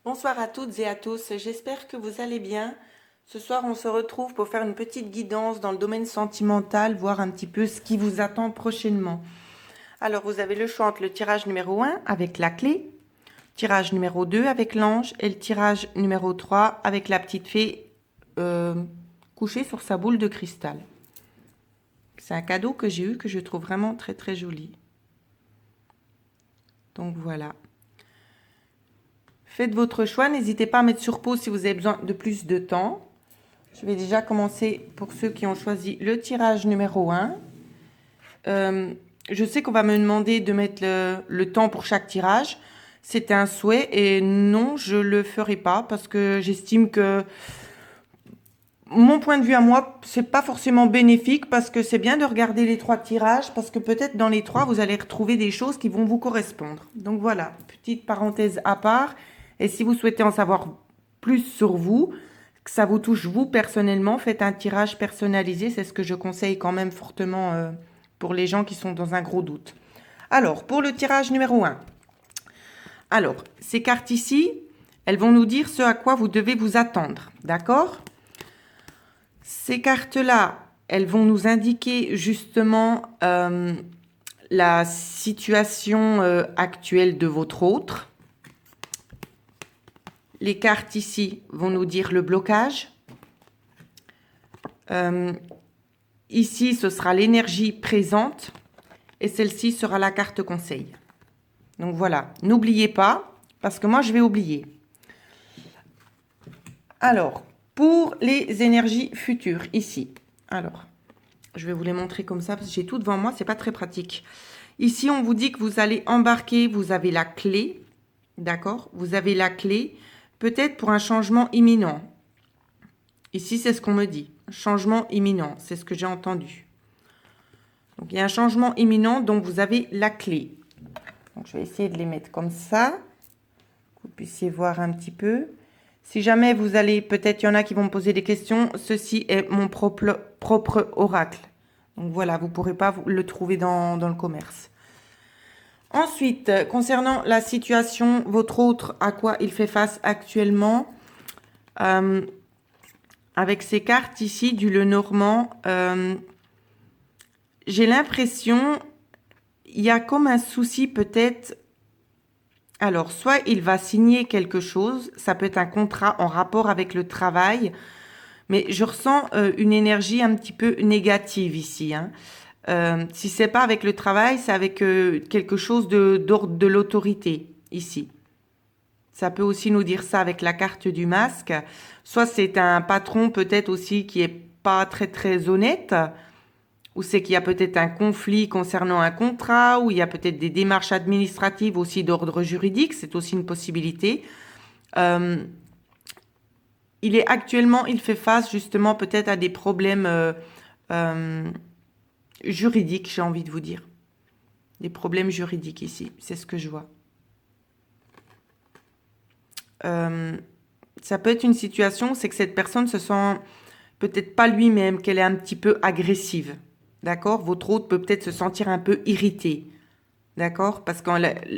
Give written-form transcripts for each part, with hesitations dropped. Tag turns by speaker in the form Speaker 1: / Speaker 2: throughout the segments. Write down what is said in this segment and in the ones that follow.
Speaker 1: Bonsoir à toutes et à tous, j'espère que vous allez bien. Ce soir, on se retrouve pour faire une petite guidance dans le domaine sentimental, voir un petit peu ce qui vous attend prochainement. Alors, vous avez le choix entre le tirage numéro 1 avec la clé, tirage numéro 2 avec l'ange et le tirage numéro 3 avec la petite fée couchée sur sa boule de cristal. C'est un cadeau que j'ai eu que je trouve vraiment très très joli. Donc voilà. Faites votre choix, n'hésitez pas à mettre sur pause si vous avez besoin de plus de temps. Je vais déjà commencer pour ceux qui ont choisi le tirage numéro 1. Je sais qu'on va me demander de mettre le temps pour chaque tirage. C'est un souhait et non, je ne le ferai pas parce que j'estime que mon point de vue à moi, c'est pas forcément bénéfique parce que c'est bien de regarder les 3 tirages parce que peut-être dans les 3, vous allez retrouver des choses qui vont vous correspondre. Donc voilà, petite parenthèse à part. Et si vous souhaitez en savoir plus sur vous, que ça vous touche vous personnellement, faites un tirage personnalisé. C'est ce que je conseille quand même fortement pour les gens qui sont dans un gros doute. Alors, pour le tirage numéro 1. Alors, ces cartes ici, elles vont nous dire ce à quoi vous devez vous attendre. D'accord ? Ces cartes-là, elles vont nous indiquer justement la situation actuelle de votre autre. Les cartes ici vont nous dire le blocage. Ici, ce sera l'énergie présente. Et celle-ci sera la carte conseil. Donc voilà, n'oubliez pas, parce que moi, je vais oublier. Alors, pour les énergies futures, ici. Alors, je vais vous les montrer comme ça, parce que j'ai tout devant moi, c'est pas très pratique. Ici, on vous dit que vous allez embarquer, vous avez la clé, d'accord? Vous avez la clé, peut-être pour un changement imminent. Ici, c'est ce qu'on me dit. Changement imminent, c'est ce que j'ai entendu. Donc, il y a un changement imminent, donc vous avez la clé. Donc, je vais essayer de les mettre comme ça, que vous puissiez voir un petit peu. Si jamais vous allez, peut-être il y en a qui vont me poser des questions, ceci est mon propre oracle. Donc voilà, vous ne pourrez pas le trouver dans le commerce. Ensuite, concernant la situation, votre autre, à quoi il fait face actuellement, avec ces cartes ici du Lenormand, j'ai l'impression, il y a comme un souci peut-être. Alors, soit il va signer quelque chose, ça peut être un contrat en rapport avec le travail, mais je ressens une énergie un petit peu négative ici. Hein. Si c'est pas avec le travail, c'est avec quelque chose d'ordre de l'autorité ici. Ça peut aussi nous dire ça avec la carte du masque. Soit c'est un patron peut-être aussi qui est pas très très honnête, ou c'est qu'il y a peut-être un conflit concernant un contrat, ou il y a peut-être des démarches administratives aussi d'ordre juridique, c'est aussi une possibilité. Il fait face justement peut-être à des problèmes juridiques, j'ai envie de vous dire. Des problèmes juridiques ici, c'est ce que je vois. Ça peut être une situation, c'est que cette personne se sent peut-être pas lui-même, qu'elle est un petit peu agressive. D'accord? Votre autre peut peut-être se sentir un peu irrité. D'accord? Parce que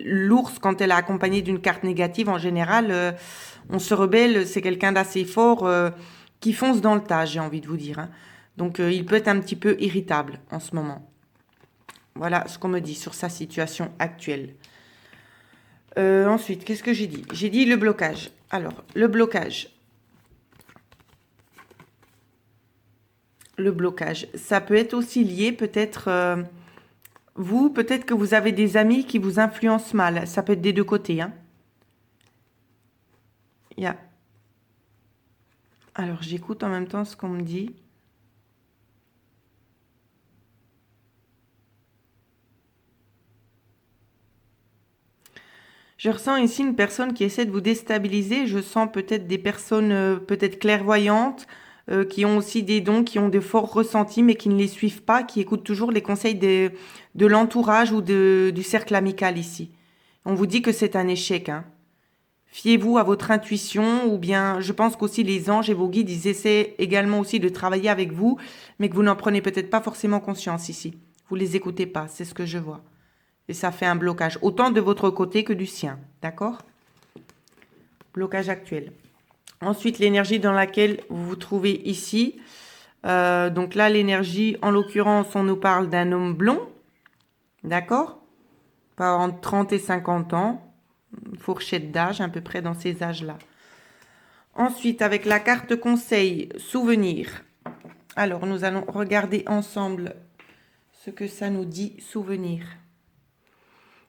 Speaker 1: l'ours, quand elle est accompagnée d'une carte négative, en général, on se rebelle, c'est quelqu'un d'assez fort qui fonce dans le tas, j'ai envie de vous dire. Hein. Donc, il peut être un petit peu irritable en ce moment. Voilà ce qu'on me dit sur sa situation actuelle. Ensuite, qu'est-ce que j'ai dit? J'ai dit le blocage. Alors, le blocage. Le blocage, ça peut être aussi lié peut-être... vous, peut-être que vous avez des amis qui vous influencent mal. Ça peut être des deux côtés. Hein. Yeah. Alors, j'écoute en même temps ce qu'on me dit. Je ressens ici une personne qui essaie de vous déstabiliser. Je sens peut-être des personnes peut-être clairvoyantes, qui ont aussi des dons, qui ont de forts ressentis, mais qui ne les suivent pas, qui écoutent toujours les conseils de l'entourage ou du cercle amical ici. On vous dit que c'est un échec. Hein. Fiez-vous à votre intuition ou bien je pense qu'aussi les anges et vos guides, ils essaient également aussi de travailler avec vous, mais que vous n'en prenez peut-être pas forcément conscience ici. Vous les écoutez pas, c'est ce que je vois. Et ça fait un blocage, autant de votre côté que du sien, d'accord? blocage actuel. Ensuite, l'énergie dans laquelle vous vous trouvez ici. Donc là, l'énergie, en l'occurrence, on nous parle d'un homme blond. D'accord? Pas entre 30 et 50 ans. Fourchette d'âge, à peu près dans ces âges-là. Ensuite, avec la carte conseil, souvenir. Alors, nous allons regarder ensemble ce que ça nous dit, souvenir.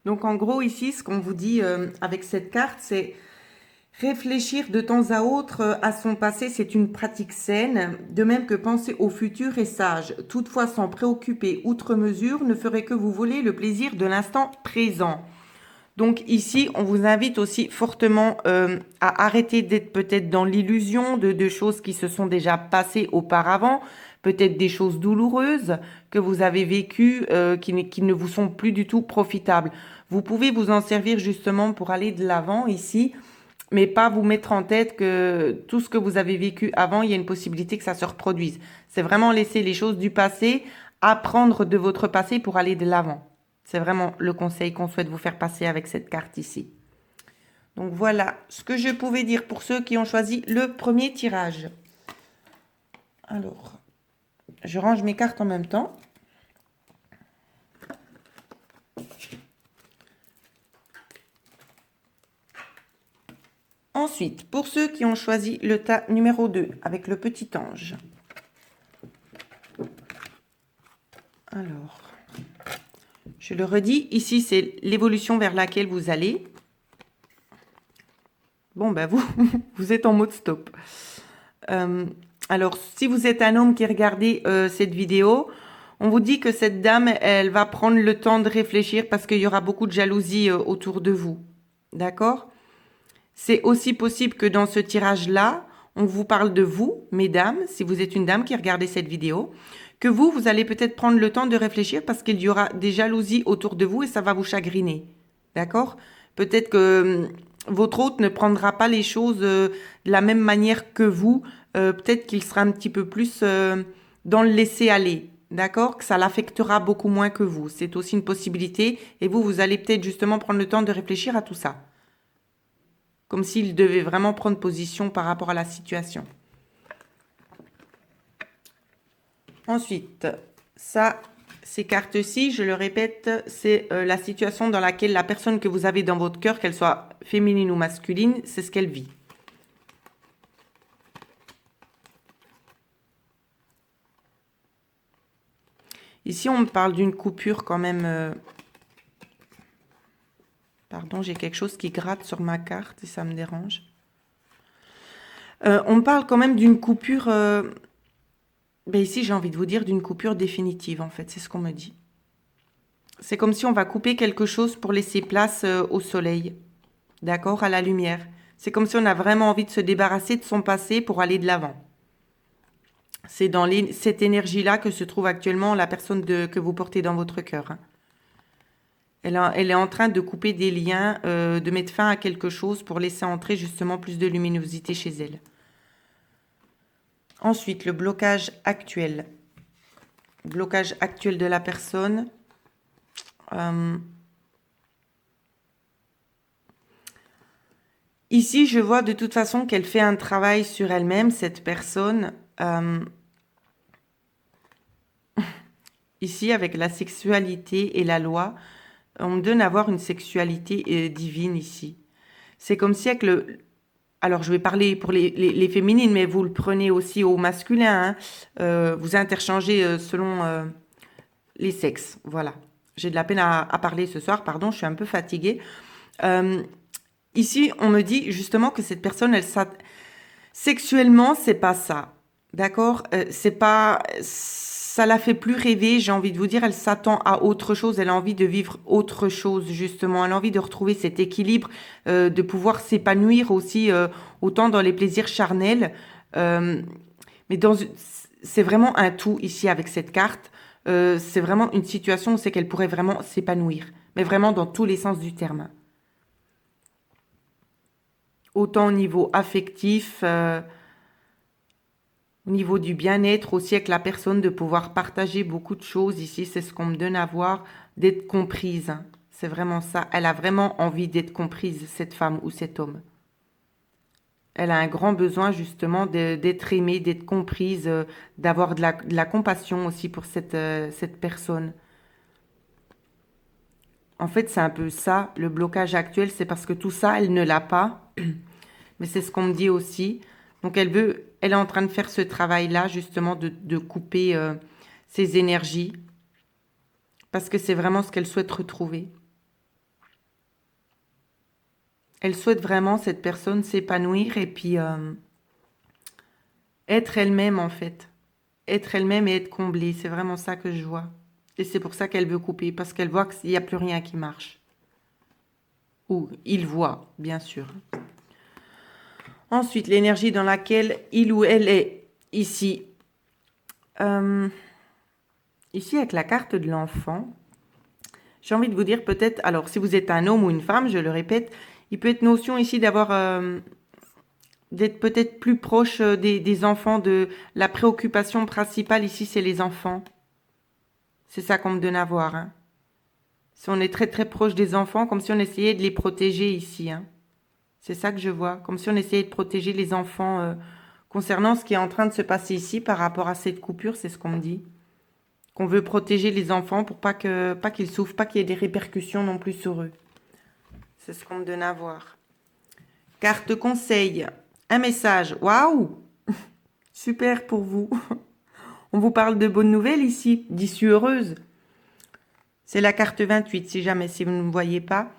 Speaker 1: Donc, en gros, ici, ce qu'on vous dit avec cette carte, c'est réfléchir de temps à autre à son passé, c'est une pratique saine, de même que penser au futur est sage. Toutefois, s'en préoccuper outre mesure ne ferait que vous voler le plaisir de l'instant présent. Donc ici, on vous invite aussi fortement à arrêter d'être peut-être dans l'illusion de choses qui se sont déjà passées auparavant, peut-être des choses douloureuses que vous avez vécues qui ne vous sont plus du tout profitables. Vous pouvez vous en servir justement pour aller de l'avant ici, mais pas vous mettre en tête que tout ce que vous avez vécu avant, il y a une possibilité que ça se reproduise. C'est vraiment laisser les choses du passé, apprendre de votre passé pour aller de l'avant. C'est vraiment le conseil qu'on souhaite vous faire passer avec cette carte ici. Donc voilà ce que je pouvais dire pour ceux qui ont choisi le premier tirage. Alors, je range mes cartes en même temps. Ensuite, pour ceux qui ont choisi le tas numéro 2 avec le petit ange. Alors, je le redis, ici c'est l'évolution vers laquelle vous allez. Bon, ben vous êtes en mode stop. Alors, si vous êtes un homme qui regardez cette vidéo, on vous dit que cette dame, elle va prendre le temps de réfléchir parce qu'il y aura beaucoup de jalousie autour de vous. D'accord ? C'est aussi possible que dans ce tirage-là, on vous parle de vous, mesdames, si vous êtes une dame qui regardez cette vidéo, que vous allez peut-être prendre le temps de réfléchir parce qu'il y aura des jalousies autour de vous et ça va vous chagriner. D'accord? Peut-être que votre hôte ne prendra pas les choses de la même manière que vous. Peut-être qu'il sera un petit peu plus dans le laisser aller. D'accord? Que ça l'affectera beaucoup moins que vous. C'est aussi une possibilité. Et vous allez peut-être justement prendre le temps de réfléchir à tout ça. Comme s'il devait vraiment prendre position par rapport à la situation. Ensuite, ça, ces cartes-ci, je le répète, c'est la situation dans laquelle la personne que vous avez dans votre cœur, qu'elle soit féminine ou masculine, c'est ce qu'elle vit. Ici, on me parle d'une coupure quand même. Pardon, j'ai quelque chose qui gratte sur ma carte et ça me dérange. On me parle quand même d'une coupure... Ben ici, j'ai envie de vous dire d'une coupure définitive, en fait. C'est ce qu'on me dit. C'est comme si on va couper quelque chose pour laisser place au soleil. D'accord? À la lumière. C'est comme si on a vraiment envie de se débarrasser de son passé pour aller de l'avant. C'est dans cette énergie-là que se trouve actuellement la personne que vous portez dans votre cœur. Hein. Elle est en train de couper des liens, de mettre fin à quelque chose pour laisser entrer justement plus de luminosité chez elle. Ensuite, le blocage actuel. Blocage actuel de la personne. Ici, je vois de toute façon qu'elle fait un travail sur elle-même, cette personne. Ici, avec la sexualité et la loi, on me donne avoir une sexualité divine ici. C'est comme si avec le... Alors, je vais parler pour les féminines, mais vous le prenez aussi au masculin. Hein. Vous interchangez selon les sexes. Voilà. J'ai de la peine à parler ce soir. Pardon, je suis un peu fatiguée. Ici, on me dit justement que cette personne, sexuellement, c'est pas ça. D'accord? C'est pas... Ça la fait plus rêver, j'ai envie de vous dire, elle s'attend à autre chose, elle a envie de vivre autre chose, justement. Elle a envie de retrouver cet équilibre, de pouvoir s'épanouir aussi, autant dans les plaisirs charnels. Mais c'est vraiment un tout ici avec cette carte. C'est vraiment une situation où c'est qu'elle pourrait vraiment s'épanouir. Mais vraiment dans tous les sens du terme. Autant au niveau affectif... au niveau du bien-être aussi avec la personne, de pouvoir partager beaucoup de choses. Ici, c'est ce qu'on me donne à voir, d'être comprise. C'est vraiment ça. Elle a vraiment envie d'être comprise, cette femme ou cet homme. Elle a un grand besoin justement d'être aimée, d'être comprise, d'avoir de la compassion aussi pour cette personne. En fait, c'est un peu ça, le blocage actuel, c'est parce que tout ça, elle ne l'a pas. Mais c'est ce qu'on me dit aussi. Donc elle est en train de faire ce travail-là, justement, de couper ses énergies. Parce que c'est vraiment ce qu'elle souhaite retrouver. Elle souhaite vraiment, cette personne, s'épanouir et puis être elle-même, en fait. Être elle-même et être comblée. C'est vraiment ça que je vois. Et c'est pour ça qu'elle veut couper, parce qu'elle voit qu'il n'y a plus rien qui marche. Ou il voit, bien sûr. Ensuite, l'énergie dans laquelle il ou elle est ici. Ici, avec la carte de l'enfant, j'ai envie de vous dire peut-être, alors si vous êtes un homme ou une femme, je le répète, il peut être notion ici d'être peut-être plus proche des enfants, de la préoccupation principale ici, c'est les enfants. C'est ça qu'on me donne à voir. Hein. Si on est très très proche des enfants, comme si on essayait de les protéger ici. Hein. C'est ça que je vois, comme si on essayait de protéger les enfants concernant ce qui est en train de se passer ici par rapport à cette coupure, c'est ce qu'on me dit. Qu'on veut protéger les enfants pour pas qu'ils souffrent, pas qu'il y ait des répercussions non plus sur eux. C'est ce qu'on me donne à voir. Carte conseil, un message. Waouh! Super pour vous. On vous parle de bonnes nouvelles ici, d'issue heureuse. C'est la carte 28, si jamais, si vous ne me voyez pas.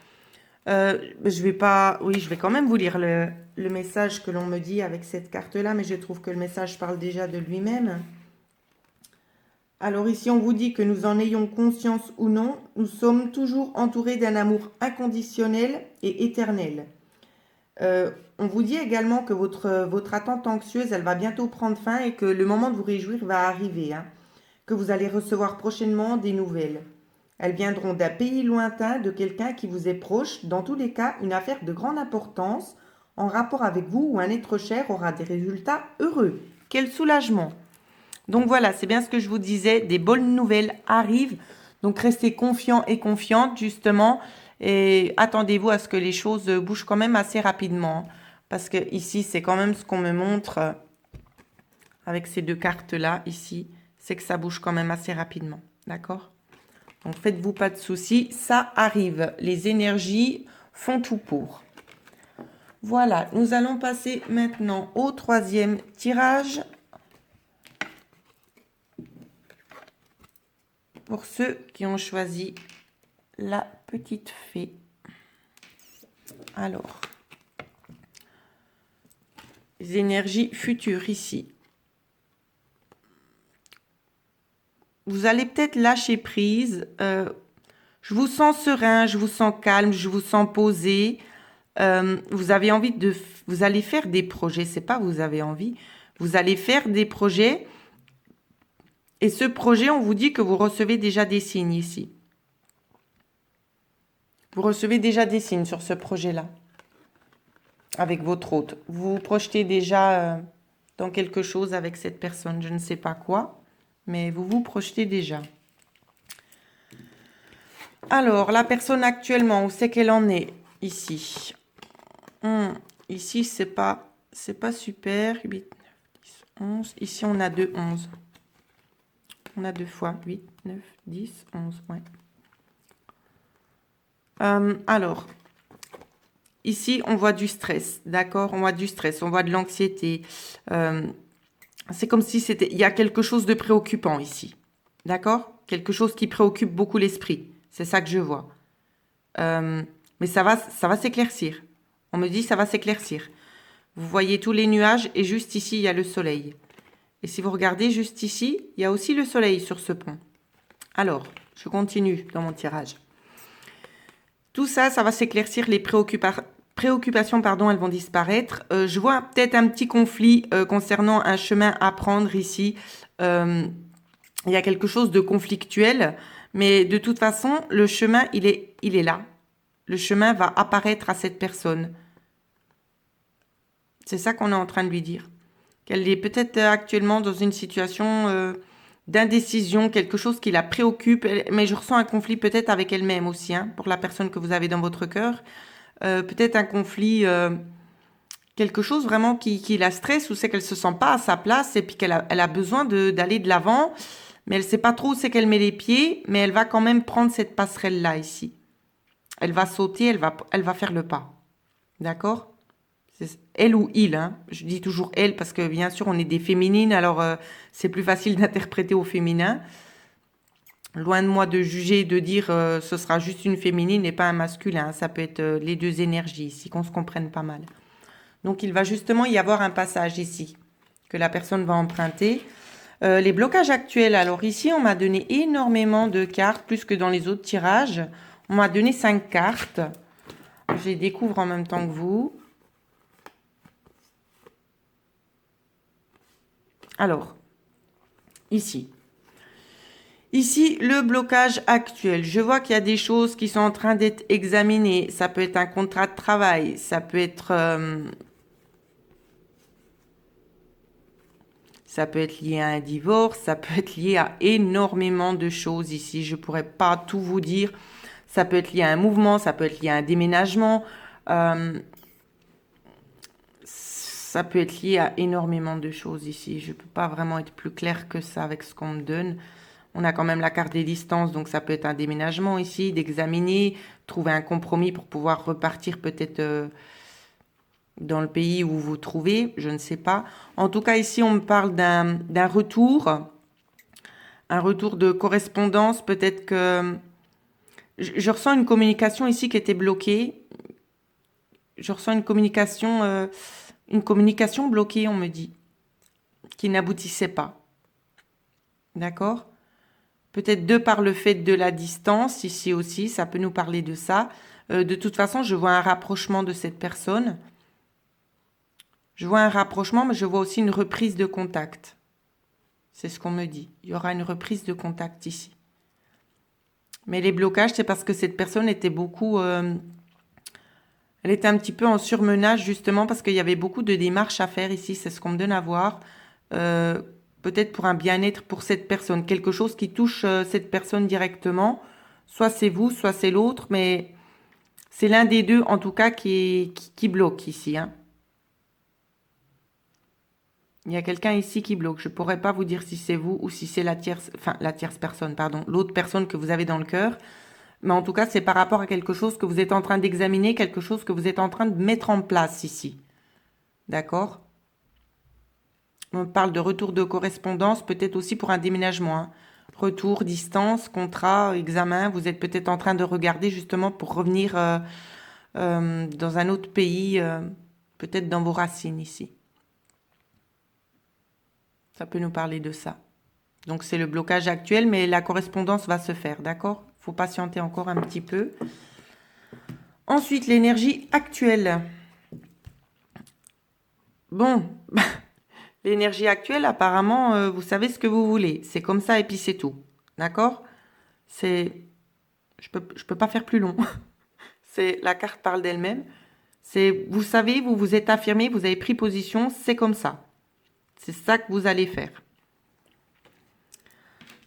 Speaker 1: Je vais quand même vous lire le message que l'on me dit avec cette carte-là, mais je trouve que le message parle déjà de lui-même. Alors ici, on vous dit que nous en ayons conscience ou non, nous sommes toujours entourés d'un amour inconditionnel et éternel. On vous dit également que votre attente anxieuse, elle va bientôt prendre fin et que le moment de vous réjouir va arriver. Hein, que vous allez recevoir prochainement des nouvelles. Elles viendront d'un pays lointain, de quelqu'un qui vous est proche. Dans tous les cas, une affaire de grande importance en rapport avec vous ou un être cher aura des résultats heureux. Quel soulagement! Donc voilà, c'est bien ce que je vous disais, des bonnes nouvelles arrivent. Donc restez confiants et confiantes justement et attendez-vous à ce que les choses bougent quand même assez rapidement. Parce que ici, c'est quand même ce qu'on me montre avec ces deux cartes-là ici, c'est que ça bouge quand même assez rapidement. D'accord? Donc faites-vous pas de soucis, ça arrive. Les énergies font tout pour. Voilà, nous allons passer maintenant au troisième tirage. Pour ceux qui ont choisi la petite fée. Alors, les énergies futures ici. Vous allez peut-être lâcher prise. Je vous sens serein, je vous sens calme, je vous sens posé. Vous avez envie vous allez faire des projets. C'est pas vous avez envie. Vous allez faire des projets. Et ce projet, on vous dit que vous recevez déjà des signes ici. Vous recevez déjà des signes sur ce projet-là. Avec votre hôte. Vous vous projetez déjà dans quelque chose avec cette personne. Je ne sais pas quoi, mais vous vous projetez déjà. Alors, la personne actuellement, où c'est qu'elle en est ici? Ici, c'est pas super. 8, 9, 10, 11. Ici, on a 2, 11. On a 2 fois 8, 9, 10, 11, ouais. Alors, ici, on voit du stress, d'accord? On voit du stress, on voit de l'anxiété. C'est comme si il y a quelque chose de préoccupant ici, d'accord? Quelque chose qui préoccupe beaucoup l'esprit. C'est ça que je vois. Mais ça va s'éclaircir. On me dit ça va s'éclaircir. Vous voyez tous les nuages et juste ici, il y a le soleil. Et si vous regardez juste ici, il y a aussi le soleil sur ce pont. Alors, je continue dans mon tirage. Tout ça, ça va s'éclaircir. Les préoccupations, elles vont disparaître. Je vois peut-être un petit conflit concernant un chemin à prendre ici. Il y a quelque chose de conflictuel. Mais de toute façon, le chemin, il est là. Le chemin va apparaître à cette personne. C'est ça qu'on est en train de lui dire. Qu'elle est peut-être actuellement dans une situation d'indécision, quelque chose qui la préoccupe. Mais je ressens un conflit peut-être avec elle-même aussi, hein, pour la personne que vous avez dans votre cœur. Peut-être un conflit quelque chose vraiment qui la stresse, ou c'est qu'elle se sent pas à sa place et puis elle a besoin d'aller de l'avant, mais elle sait pas trop où c'est qu'elle met les pieds, mais elle va quand même prendre cette passerelle-là ici. Elle va sauter, elle va faire le pas. D'accord? C'est elle ou il, hein. Je dis toujours elle parce que bien sûr on est des féminines, alors c'est plus facile d'interpréter au féminin. Loin de moi de juger, de dire ce sera juste une féminine et pas un masculin. Ça peut être les deux énergies ici, qu'on se comprenne pas mal. Donc il va justement y avoir un passage ici que la personne va emprunter. Les blocages actuels, alors ici on m'a donné énormément de cartes, plus que dans les autres tirages. On m'a donné 5 cartes. Je les découvre en même temps que vous. Alors, ici. Ici, le blocage actuel. Je vois qu'il y a des choses qui sont en train d'être examinées. Ça peut être un contrat de travail, ça peut être lié à un divorce, ça peut être lié à énormément de choses ici. Je ne pourrais pas tout vous dire. Ça peut être lié à un mouvement, ça peut être lié à un déménagement. Ça peut être lié à énormément de choses ici. Je ne peux pas vraiment être plus clair que ça avec ce qu'on me donne. On a quand même la carte des distances, donc ça peut être un déménagement ici, d'examiner, trouver un compromis pour pouvoir repartir peut-être dans le pays où vous vous trouvez, je ne sais pas. En tout cas, ici, on me parle d'un retour, un retour de correspondance. Peut-être que je ressens une communication ici qui était bloquée. Je ressens une communication bloquée, on me dit, qui n'aboutissait pas. D'accord? Peut-être de par le fait de la distance, ici aussi, ça peut nous parler de ça. De toute façon, je vois un rapprochement de cette personne. Je vois un rapprochement, mais je vois aussi une reprise de contact. C'est ce qu'on me dit. Il y aura une reprise de contact ici. Mais les blocages, c'est parce que cette personne était beaucoup... elle était un petit peu en surmenage, justement, parce qu'il y avait beaucoup de démarches à faire ici. C'est ce qu'on me donne à voir. Peut-être pour un bien-être pour cette personne. Quelque chose qui touche cette personne directement. Soit c'est vous, soit c'est l'autre, mais c'est l'un des deux, en tout cas, qui bloque ici, hein. Il y a quelqu'un ici qui bloque. Je ne pourrais pas vous dire si c'est vous ou si c'est la tierce personne, pardon, l'autre personne que vous avez dans le cœur. Mais en tout cas, c'est par rapport à quelque chose que vous êtes en train d'examiner, quelque chose que vous êtes en train de mettre en place ici. D'accord? On parle de retour de correspondance, peut-être aussi pour un déménagement, hein. Retour, distance, contrat, examen. Vous êtes peut-être en train de regarder justement pour revenir dans un autre pays, peut-être dans vos racines ici. Ça peut nous parler de ça. Donc c'est le blocage actuel, mais la correspondance va se faire, d'accord? Il faut patienter encore un petit peu. Ensuite, l'énergie actuelle. Bon, l'énergie actuelle, apparemment, vous savez ce que vous voulez. C'est comme ça et puis c'est tout, d'accord? Je peux pas faire plus long. La carte parle d'elle-même. Vous savez, vous vous êtes affirmé, vous avez pris position, c'est comme ça. C'est ça que vous allez faire.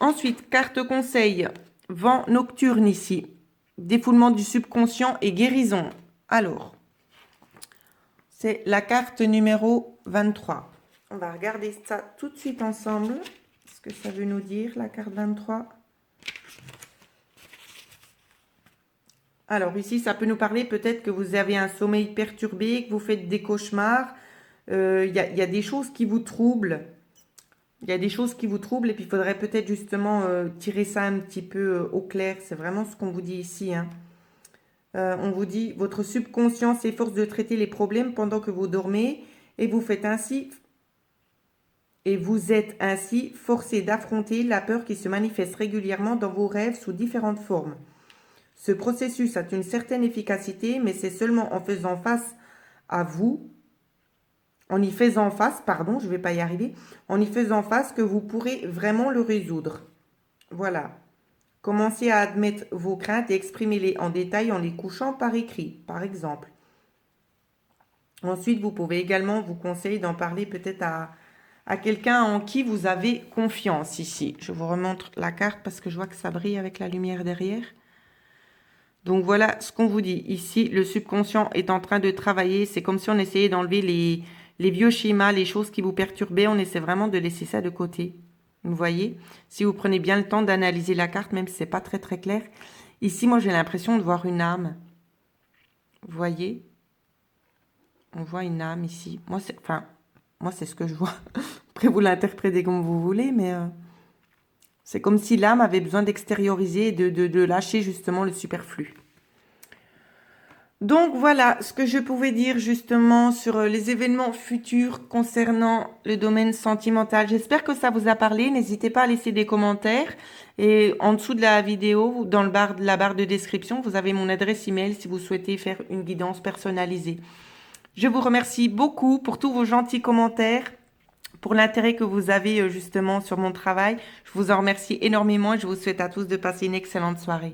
Speaker 1: Ensuite, carte conseil, vent nocturne ici, défoulement du subconscient et guérison. Alors, c'est la carte numéro 23. On va regarder ça tout de suite ensemble. Ce que ça veut nous dire, la carte 23. Alors ici, ça peut nous parler peut-être que vous avez un sommeil perturbé, que vous faites des cauchemars. Y a des choses qui vous troublent. Il y a des choses qui vous troublent et puis il faudrait peut-être justement tirer ça un petit peu au clair. C'est vraiment ce qu'on vous dit ici, hein. On vous dit, votre subconscient s'efforce de traiter les problèmes pendant que vous dormez et vous êtes ainsi forcé d'affronter la peur qui se manifeste régulièrement dans vos rêves sous différentes formes. Ce processus a une certaine efficacité, mais c'est seulement en faisant face à vous, en y faisant face, pardon, je ne vais pas y arriver, en y faisant face que vous pourrez vraiment le résoudre. Voilà. Commencez à admettre vos craintes et exprimez-les en détail en les couchant par écrit, par exemple. Ensuite, vous pouvez également vous conseiller d'en parler peut-être à quelqu'un en qui vous avez confiance ici. Je vous remontre la carte parce que je vois que ça brille avec la lumière derrière. Donc voilà ce qu'on vous dit. Ici, le subconscient est en train de travailler. C'est comme si on essayait d'enlever les vieux schémas, les choses qui vous perturbaient. On essaie vraiment de laisser ça de côté. Vous voyez? Si vous prenez bien le temps d'analyser la carte, même si c'est pas très très clair. Ici, moi, j'ai l'impression de voir une âme. Vous voyez? On voit une âme ici. Moi, c'est ce que je vois. Après, vous l'interprétez comme vous voulez, mais c'est comme si l'âme avait besoin d'extérioriser et de lâcher justement le superflu. Donc voilà ce que je pouvais dire justement sur les événements futurs concernant le domaine sentimental. J'espère que ça vous a parlé. N'hésitez pas à laisser des commentaires. Et en dessous de la vidéo, dans la barre de description, vous avez mon adresse email si vous souhaitez faire une guidance personnalisée. Je vous remercie beaucoup pour tous vos gentils commentaires, pour l'intérêt que vous avez justement sur mon travail. Je vous en remercie énormément et je vous souhaite à tous de passer une excellente soirée.